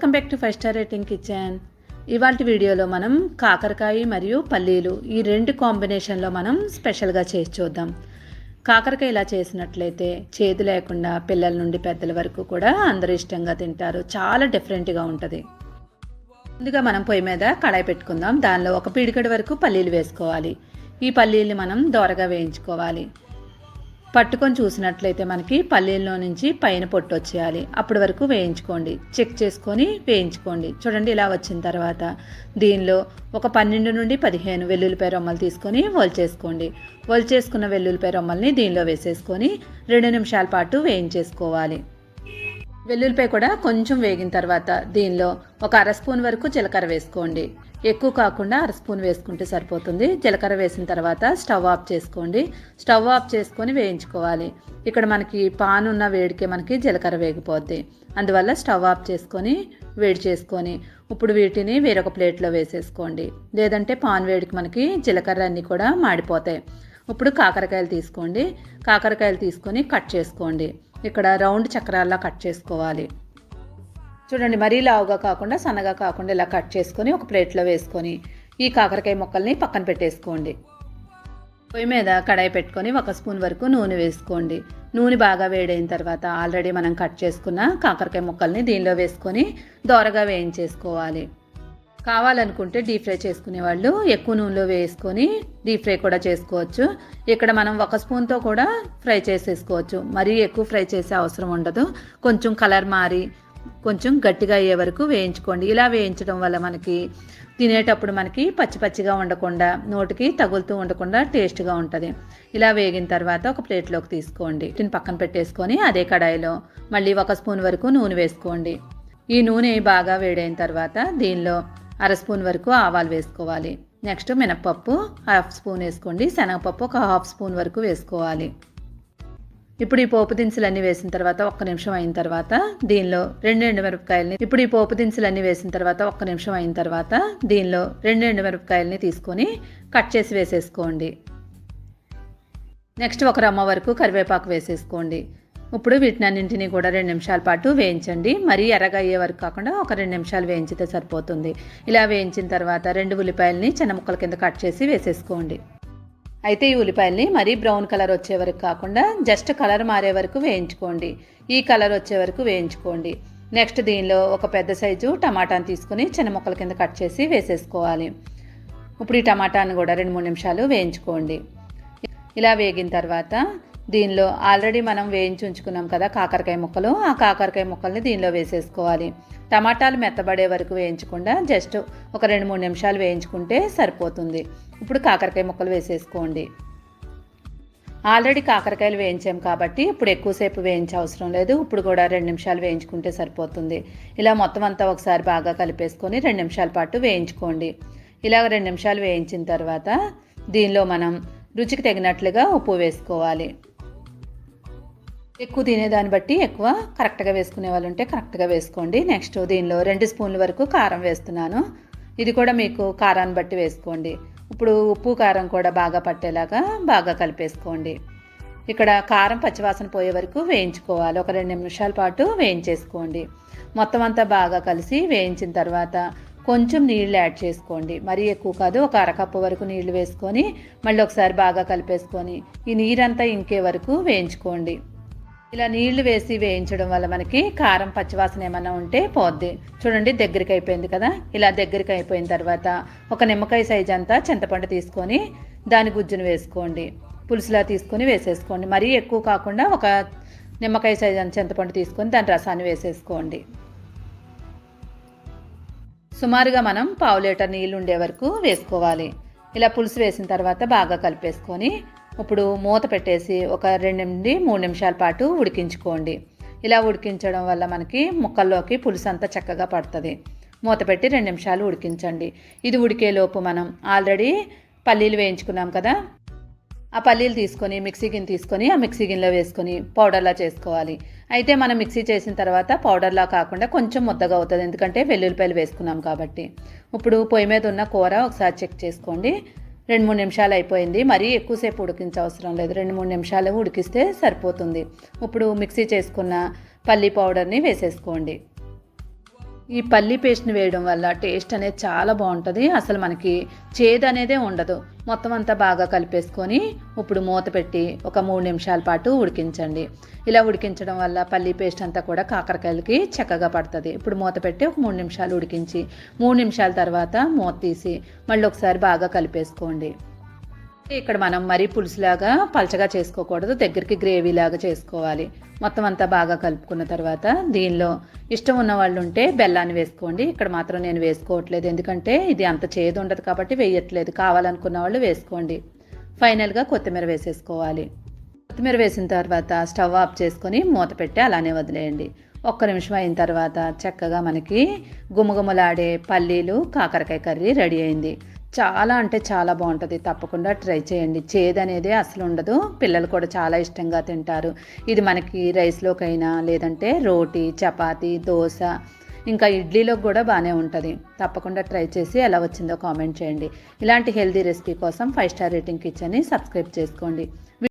Welcome back to 5 star rating kitchen. ఇవాల్టి వీడియోలో మనం కాకరకాయ మరియు పల్లీలు ఈ రెండు కాంబినేషన్లో మనం స్పెషల్గా చేసి చూద్దాం. కాకరకాయ ఇలా చేసినట్లయితే చేదు లేకుండా పిల్లల నుండి పెద్దల వరకు కూడా అందరూ ఇష్టంగా తింటారు. చాలా డిఫరెంట్గా ఉంటుంది. ముందుగా మనం పొయ్యి మీద కడాయి పెట్టుకుందాం. దానిలో ఒక పిడికెడు వరకు పల్లీలు వేసుకోవాలి. ఈ పల్లీలు మనం దోరగా వేయించుకోవాలి. పట్టుకొని చూసినట్లయితే మనకి పల్లీల్లో నుంచి పైన పొట్టు వచ్చేయాలి. అప్పటి వరకు వేయించుకోండి. చెక్ చేసుకొని వేయించుకోండి. చూడండి ఇలా వచ్చిన తర్వాత దీనిలో ఒక 12 నుండి 15 వెల్లుల్లిపాయ రొమ్మలు తీసుకొని ఒలిచేసుకోండి. ఒలిచేసుకున్న వెల్లుల్లిపాయ రొమ్మల్ని దీనిలో వేసేసుకొని 2 నిమిషాల పాటు వేయించేసుకోవాలి. వెల్లుల్లిపాయ కూడా కొంచెం వేగిన తర్వాత దీనిలో ఒక అర స్పూన్ వరకు జీలకర్ర వేసుకోండి. ఎక్కువ కాకుండా అర స్పూన్ వేసుకుంటే సరిపోతుంది. జీలకర్ర వేసిన తర్వాత స్టవ్ ఆఫ్ చేసుకోండి. స్టవ్ ఆఫ్ చేసుకొని వేయించుకోవాలి. ఇక్కడ మనకి పాన్ ఉన్న వేడికే మనకి జీలకర్ర వేగిపోద్ది. అందువల్ల స్టవ్ ఆఫ్ చేసుకొని వేడి చేసుకొని ఇప్పుడు వీటిని వేరొక ప్లేట్లో వేసేసుకోండి. లేదంటే పాన్ వేడికి మనకి జీలకర్ర అన్నీ కూడా మాడిపోతాయి. ఇప్పుడు కాకరకాయలు తీసుకోండి. కాకరకాయలు తీసుకొని కట్ చేసుకోండి. ఇక్కడ రౌండ్ చక్రాల్లా కట్ చేసుకోవాలి. చూడండి మరీ లావుగా కాకుండా సన్నగా కాకుండా ఇలా కట్ చేసుకొని ఒక ప్లేట్లో వేసుకొని ఈ కాకరకాయ ముక్కల్ని పక్కన పెట్టేసుకోండి. పొయ్యి మీద కడాయి పెట్టుకొని 1 స్పూన్ వరకు నూనె వేసుకోండి. నూనె బాగా వేడైన తర్వాత ఆల్రెడీ మనం కట్ చేసుకున్న కాకరకాయ ముక్కల్ని దీనిలో వేసుకొని దోరగా వేయించేసుకోవాలి. కావాలనుకుంటే డీప్ ఫ్రై చేసుకునే వాళ్ళు ఎక్కువ నూనెలో వేసుకొని డీప్ ఫ్రై కూడా చేసుకోవచ్చు. ఇక్కడ మనం 1 స్పూన్తో కూడా ఫ్రై చేసేసుకోవచ్చు. మరీ ఎక్కువ ఫ్రై చేసే అవసరం ఉండదు. కొంచెం కలర్ మారి కొంచెం గట్టిగా అయ్యే వరకు వేయించుకోండి. ఇలా వేయించడం వల్ల మనకి తినేటప్పుడు మనకి పచ్చి పచ్చిగా ఉండకుండా నోటికి తగులుతూ ఉండకుండా టేస్ట్గా ఉంటుంది. ఇలా వేగిన తర్వాత ఒక ప్లేట్లోకి తీసుకోండి. వీటిని పక్కన పెట్టేసుకొని అదే కడాయిలో మళ్ళీ 1 స్పూన్ వరకు నూనె వేసుకోండి. ఈ నూనె బాగా వేడైన తర్వాత దీనిలో అర స్పూన్ వరకు ఆవాలు వేసుకోవాలి. నెక్స్ట్ మినపప్పు 1/2 స్పూన్ వేసుకోండి. శనగపప్పు ఒక 1/2 స్పూన్ వరకు వేసుకోవాలి. ఇప్పుడు ఈ పోపు దినుసులన్నీ వేసిన తర్వాత 1 నిమిషం అయిన తర్వాత దీనిలో 2 ఎండుమిరపకాయలని దీనిలో 2 ఎండుమిరపకాయలని తీసుకొని కట్ చేసి వేసేసుకోండి. నెక్స్ట్ 1 రమ్మ వరకు కరివేపాకు వేసేసుకోండి. ఇప్పుడు వీటినన్నింటినీ కూడా 2 నిమిషాల పాటు వేయించండి. మరీ ఎర్రగా అయ్యే వరకు కాకుండా ఒక 2 నిమిషాలు వేయించితే సరిపోతుంది. ఇలా వేయించిన తర్వాత 2 ఉల్లిపాయలని చిన్న ముక్కల కింద కట్ చేసి వేసేసుకోండి. అయితే ఈ ఉల్లిపాయల్ని మరీ బ్రౌన్ కలర్ వచ్చే వరకు కాకుండా జస్ట్ కలర్ మారే వరకు వేయించుకోండి. ఈ కలర్ వచ్చే వరకు వేయించుకోండి. నెక్స్ట్ దీనిలో ఒక పెద్ద సైజు టమాటాని తీసుకుని చిన్న ముక్కల కింద కట్ చేసి వేసేసుకోవాలి. ఇప్పుడు ఈ టమాటాను కూడా 2-3 నిమిషాలు వేయించుకోండి. ఇలా వేగిన తర్వాత దీనిలో ఆల్రెడీ మనం వేయించి ఉంచుకున్నాం కదా కాకరకాయ ముక్కలు, ఆ కాకరకాయ ముక్కల్ని దీనిలో వేసేసుకోవాలి. టమాటాలు మెత్తబడే వరకు వేయించకుండా జస్ట్ ఒక 2-3 నిమిషాలు వేయించుకుంటే సరిపోతుంది. ఇప్పుడు కాకరకాయ ముక్కలు వేసేసుకోండి. ఆల్రెడీ కాకరకాయలు వేయించాం కాబట్టి ఇప్పుడు ఎక్కువసేపు వేయించే అవసరం లేదు. ఇప్పుడు కూడా 2 నిమిషాలు వేయించుకుంటే సరిపోతుంది. ఇలా మొత్తం అంతా ఒకసారి బాగా కలిపేసుకొని 2 నిమిషాల పాటు వేయించుకోండి. ఇలా 2 నిమిషాలు వేయించిన తర్వాత దీనిలో మనం రుచికి తగినట్లుగా ఉప్పు వేసుకోవాలి. ఎక్కువ తినేదాన్ని బట్టి ఎక్కువ, కరెక్ట్గా వేసుకునే వాళ్ళు ఉంటే కరెక్ట్గా వేసుకోండి. నెక్స్ట్ దీనిలో 2 స్పూన్ల వరకు కారం వేస్తున్నాను. ఇది కూడా మీకు కారాన్ని బట్టి వేసుకోండి. ఇప్పుడు ఉప్పు కారం కూడా బాగా పట్టేలాగా బాగా కలిపేసుకోండి. ఇక్కడ కారం పచ్చివాసన పోయే వరకు వేయించుకోవాలి. ఒక 2 నిమిషాల పాటు వేయించేసుకోండి. మొత్తం అంతా బాగా కలిసి వేయించిన తర్వాత కొంచెం నీళ్ళు యాడ్ చేసుకోండి. మరీ ఎక్కువ కాదు, ఒక అరకప్పు వరకు నీళ్లు వేసుకొని మళ్ళీ ఒకసారి బాగా కలిపేసుకొని ఈ నీరంతా ఇంకే వరకు వేయించుకోండి. ఇలా నీళ్లు వేసి వేయించడం వల్ల మనకి కారం పచ్చివాసన ఏమైనా ఉంటే పోద్ది. చూడండి దగ్గరికి అయిపోయింది కదా. ఇలా దగ్గరికి అయిపోయిన తర్వాత ఒక నిమ్మకాయ సైజ్ అంతా చింతపండు తీసుకొని దాని గుజ్జును వేసుకోండి. పులుసులా తీసుకొని వేసేసుకోండి. మరీ ఎక్కువ కాకుండా ఒక నిమ్మకాయ సైజ్ అంత చింతపండు తీసుకొని దాని రసాన్ని వేసేసుకోండి. సుమారుగా మనం 1/2 లీటర్ నీళ్ళు ఉండే వరకు వేసుకోవాలి. ఇలా పులుసు వేసిన తర్వాత బాగా కలిపేసుకొని ఇప్పుడు మూత పెట్టేసి ఒక 2 నుండి 3 నిమిషాల పాటు ఉడికించుకోండి. ఇలా ఉడికించడం వల్ల మనకి ముక్కల్లోకి పులుసు అంతా చక్కగా పడుతుంది. మూత పెట్టి 2 నిమిషాలు ఉడికించండి. ఇది ఉడికేలోపు మనం ఆల్రెడీ పల్లీలు వేయించుకున్నాం కదా, ఆ పల్లీలు తీసుకొని మిక్సీ గిన్నె తీసుకొని ఆ మిక్సీ గిన్నెలో వేసుకొని పౌడర్లా చేసుకోవాలి. అయితే మనం మిక్సీ చేసిన తర్వాత పౌడర్లా కాకుండా కొంచెం ముద్దగా అవుతుంది, ఎందుకంటే వెల్లుల్లిపాయలు వేసుకున్నాం కాబట్టి. ఇప్పుడు పొయ్యి మీద ఉన్న కూర ఒకసారి చెక్ చేసుకోండి. 2-3 నిమిషాలు అయిపోయింది. మరీ ఎక్కువసేపు ఉడికించే అవసరం లేదు. 2-3 నిమిషాలు ఉడికిస్తే సరిపోతుంది. ఇప్పుడు మిక్సీ చేసుకున్న పల్లీ పౌడర్ని వేసేసుకోండి. ఈ పల్లి పేస్ట్ని వేయడం వల్ల టేస్ట్ అనేది చాలా బాగుంటుంది. అసలు మనకి చేదు అనేదే ఉండదు. మొత్తం అంతా బాగా కలిపేసుకొని ఇప్పుడు మూత పెట్టి ఒక 3 నిమిషాల పాటు ఉడికించండి. ఇలా ఉడికించడం వల్ల పల్లి పేస్ట్ అంతా కూడా కాకరకాయలకి చక్కగా పడుతుంది. ఇప్పుడు మూత పెట్టి ఒక 3 నిమిషాలు ఉడికించి 3 నిమిషాల తర్వాత మూత తీసి మళ్ళీ ఒకసారి బాగా కలిపేసుకోండి. ఇక్కడ మనం మరీ పులుసులాగా పలచగా చేసుకోకూడదు, దగ్గరికి గ్రేవీలాగా చేసుకోవాలి. మొత్తం అంతా బాగా కలుపుకున్న తర్వాత దీనిలో ఇష్టం ఉన్న వాళ్ళు ఉంటే బెల్లాన్ని వేసుకోండి. ఇక్కడ మాత్రం నేను వేసుకోవట్లేదు, ఎందుకంటే ఇది అంత చేదు ఉండదు కాబట్టి వేయట్లేదు. కావాలనుకున్న వాళ్ళు వేసుకోండి. ఫైనల్గా కొత్తిమీర వేసేసుకోవాలి. కొత్తిమీర వేసిన తర్వాత స్టవ్ ఆఫ్ చేసుకొని మూత పెట్టి అలానే వదిలేయండి. ఒక్క నిమిషం అయిన తర్వాత చక్కగా మనకి గుమగుమలాడే పల్లీలు కాకరకాయ కర్రీ రెడీ అయింది. చాలా అంటే చాలా బాగుంటుంది. తప్పకుండా ట్రై చేయండి. చేదు అనేది అసలు ఉండదు. పిల్లలు కూడా చాలా ఇష్టంగా తింటారు. ఇది మనకి రైస్లోకైనా లేదంటే రోటీ, చపాతీ, దోశ, ఇంకా ఇడ్లీలోకి కూడా బాగానే ఉంటుంది. తప్పకుండా ట్రై చేసి ఎలా వచ్చిందో కామెంట్ చేయండి. ఇలాంటి హెల్తీ రెసిపీ కోసం 5 స్టార్ రేటింగ్ కిచెన్ని సబ్స్క్రైబ్ చేసుకోండి.